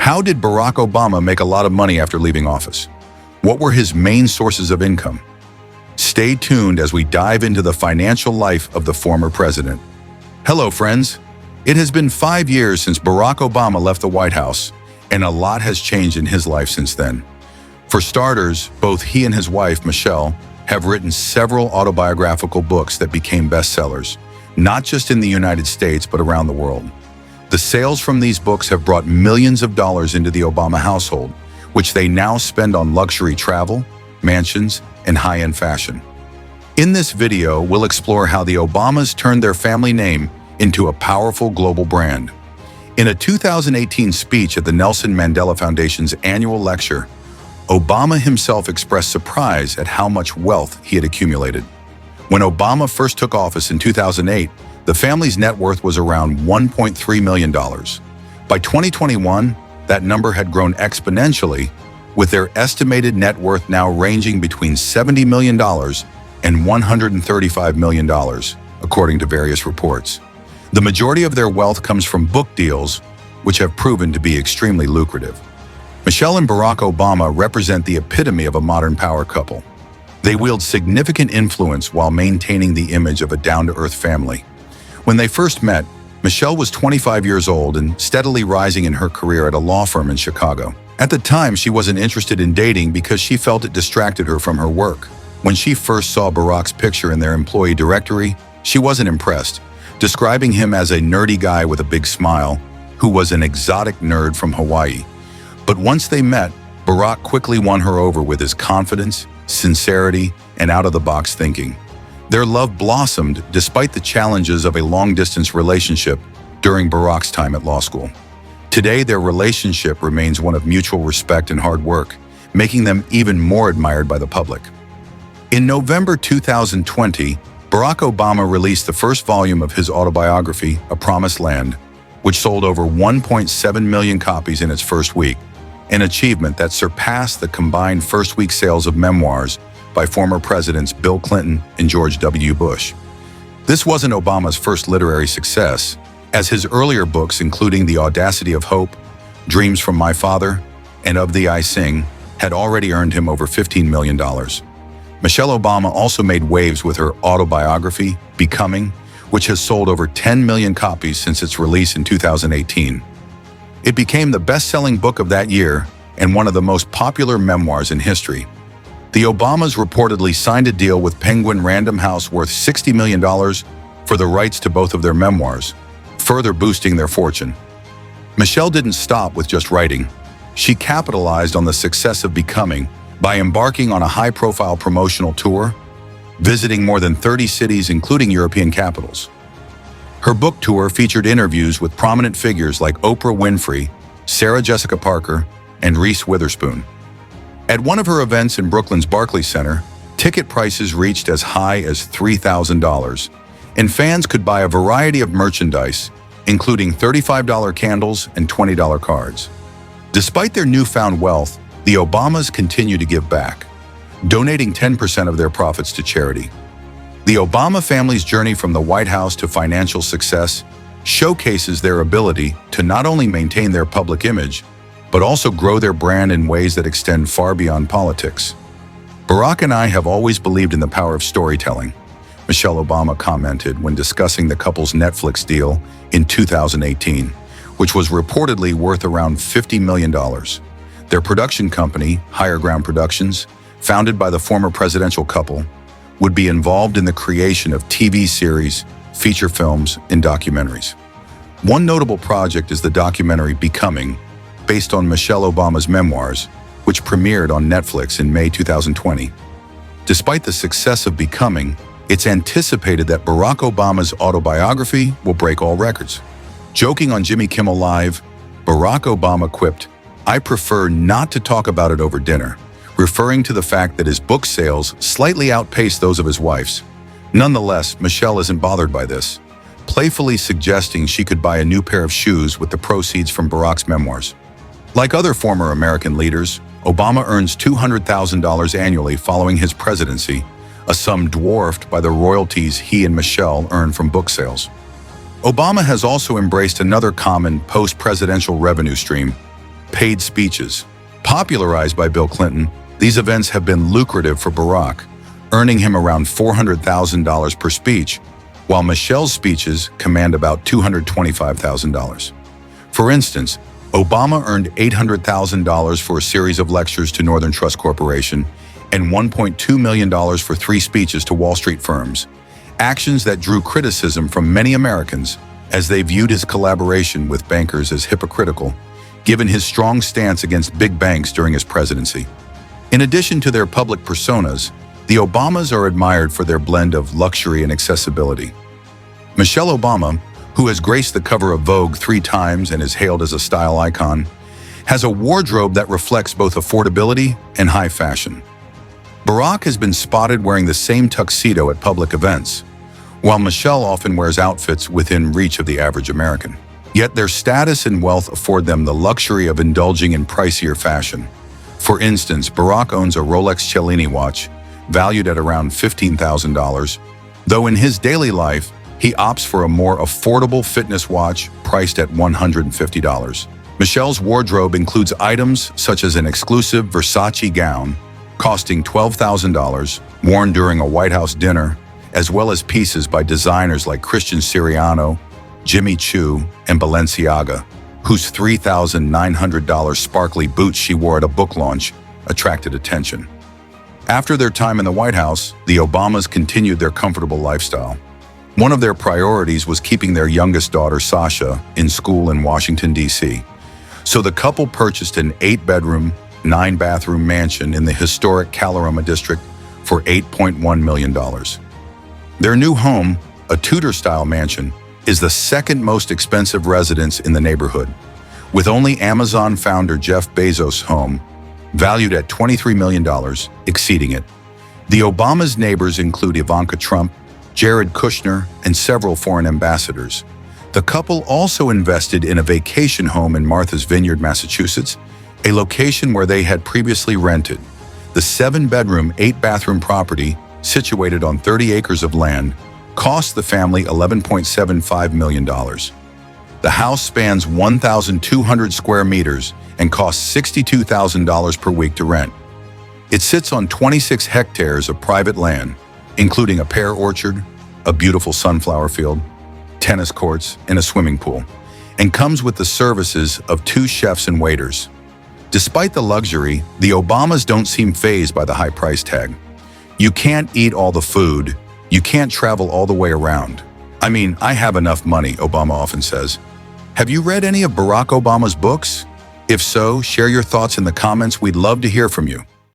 How did Barack Obama make a lot of money after leaving office? What were his main sources of income? Stay tuned as we dive into the financial life of the former president. Hello, friends. It has been 5 years since Barack Obama left the White House, and a lot has changed in his life since then. For starters, both he and his wife, Michelle, have written several autobiographical books that became bestsellers, not just in the United States, but around the world. The sales from these books have brought millions of dollars into the Obama household, which they now spend on luxury travel, mansions, and high-end fashion. In this video, we'll explore how the Obamas turned their family name into a powerful global brand. In a 2018 speech at the Nelson Mandela Foundation's annual lecture, Obama himself expressed surprise at how much wealth he had accumulated. When Obama first took office in 2008, the family's net worth was around $1.3 million. By 2021, that number had grown exponentially, with their estimated net worth now ranging between $70 million and $135 million, according to various reports. The majority of their wealth comes from book deals, which have proven to be extremely lucrative. Michelle and Barack Obama represent the epitome of a modern power couple. They wield significant influence while maintaining the image of a down-to-earth family. When they first met, Michelle was 25 years old and steadily rising in her career at a law firm in Chicago. At the time, she wasn't interested in dating because she felt it distracted her from her work. When she first saw Barack's picture in their employee directory, she wasn't impressed, describing him as a nerdy guy with a big smile, who was an exotic nerd from Hawaii. But once they met, Barack quickly won her over with his confidence, sincerity, and out-of-the-box thinking. Their love blossomed despite the challenges of a long-distance relationship during Barack's time at law school. Today, their relationship remains one of mutual respect and hard work, making them even more admired by the public. In November 2020, Barack Obama released the first volume of his autobiography, A Promised Land, which sold over 1.7 million copies in its first week, an achievement that surpassed the combined first-week sales of Memoirs by former presidents Bill Clinton and George W. Bush. This wasn't Obama's first literary success, as his earlier books, including The Audacity of Hope, Dreams from My Father, and Of Thee I Sing, had already earned him over $15 million. Michelle Obama also made waves with her autobiography, Becoming, which has sold over 10 million copies since its release in 2018. It became the best-selling book of that year and one of the most popular memoirs in history. The Obamas reportedly signed a deal with Penguin Random House worth $60 million for the rights to both of their memoirs, further boosting their fortune. Michelle didn't stop with just writing. She capitalized on the success of Becoming by embarking on a high-profile promotional tour, visiting more than 30 cities, including European capitals. Her book tour featured interviews with prominent figures like Oprah Winfrey, Sarah Jessica Parker, and Reese Witherspoon. At one of her events in Brooklyn's Barclays Center, ticket prices reached as high as $3,000, and fans could buy a variety of merchandise, including $35 candles and $20 cards. Despite their newfound wealth, the Obamas continue to give back, donating 10% of their profits to charity. The Obama family's journey from the White House to financial success showcases their ability to not only maintain their public image, but also grow their brand in ways that extend far beyond politics. Barack and I have always believed in the power of storytelling, Michelle Obama commented when discussing the couple's Netflix deal in 2018, which was reportedly worth around $50 million. Their production company, Higher Ground Productions, founded by the former presidential couple, would be involved in the creation of TV series, feature films, and documentaries. One notable project is the documentary Becoming, based on Michelle Obama's memoirs, which premiered on Netflix in May 2020. Despite the success of Becoming, it's anticipated that Barack Obama's autobiography will break all records. Joking on Jimmy Kimmel Live, Barack Obama quipped, "I prefer not to talk about it over dinner," referring to the fact that his book sales slightly outpaced those of his wife's. Nonetheless, Michelle isn't bothered by this, playfully suggesting she could buy a new pair of shoes with the proceeds from Barack's memoirs. Like other former American leaders, Obama earns $200,000 annually following his presidency, a sum dwarfed by the royalties he and Michelle earn from book sales. Obama has also embraced another common post-presidential revenue stream, paid speeches. Popularized by Bill Clinton, these events have been lucrative for Barack, earning him around $400,000 per speech, while Michelle's speeches command about $225,000. For instance, Obama earned $800,000 for a series of lectures to Northern Trust Corporation and $1.2 million for 3 speeches to Wall Street firms, actions that drew criticism from many Americans as they viewed his collaboration with bankers as hypocritical, given his strong stance against big banks during his presidency. In addition to their public personas, the Obamas are admired for their blend of luxury and accessibility. Michelle Obama, who has graced the cover of Vogue 3 times and is hailed as a style icon, has a wardrobe that reflects both affordability and high fashion. Barack has been spotted wearing the same tuxedo at public events, while Michelle often wears outfits within reach of the average American. Yet their status and wealth afford them the luxury of indulging in pricier fashion. For instance, Barack owns a Rolex Cellini watch, valued at around $15,000, though in his daily life, he opts for a more affordable fitness watch priced at $150. Michelle's wardrobe includes items such as an exclusive Versace gown, costing $12,000, worn during a White House dinner, as well as pieces by designers like Christian Siriano, Jimmy Choo, and Balenciaga, whose $3,900 sparkly boots she wore at a book launch attracted attention. After their time in the White House, the Obamas continued their comfortable lifestyle. One of their priorities was keeping their youngest daughter, Sasha, in school in Washington, D.C. So the couple purchased an 8-bedroom, 9-bathroom mansion in the historic Kalorama district for $8.1 million. Their new home, a Tudor-style mansion, is the second most expensive residence in the neighborhood, with only Amazon founder Jeff Bezos' home, valued at $23 million, exceeding it. The Obamas' neighbors include Ivanka Trump, Jared Kushner, and several foreign ambassadors. The couple also invested in a vacation home in Martha's Vineyard, Massachusetts, a location where they had previously rented. The 7-bedroom, 8-bathroom property, situated on 30 acres of land, cost the family $11.75 million. The house spans 1,200 square meters and costs $62,000 per week to rent. It sits on 26 hectares of private land, including a pear orchard, a beautiful sunflower field, tennis courts, and a swimming pool, and comes with the services of 2 chefs and waiters. Despite the luxury, the Obamas don't seem fazed by the high price tag. You can't eat all the food, you can't travel all the way around. I mean, I have enough money, Obama often says. Have you read any of Barack Obama's books? If so, share your thoughts in the comments. We'd love to hear from you.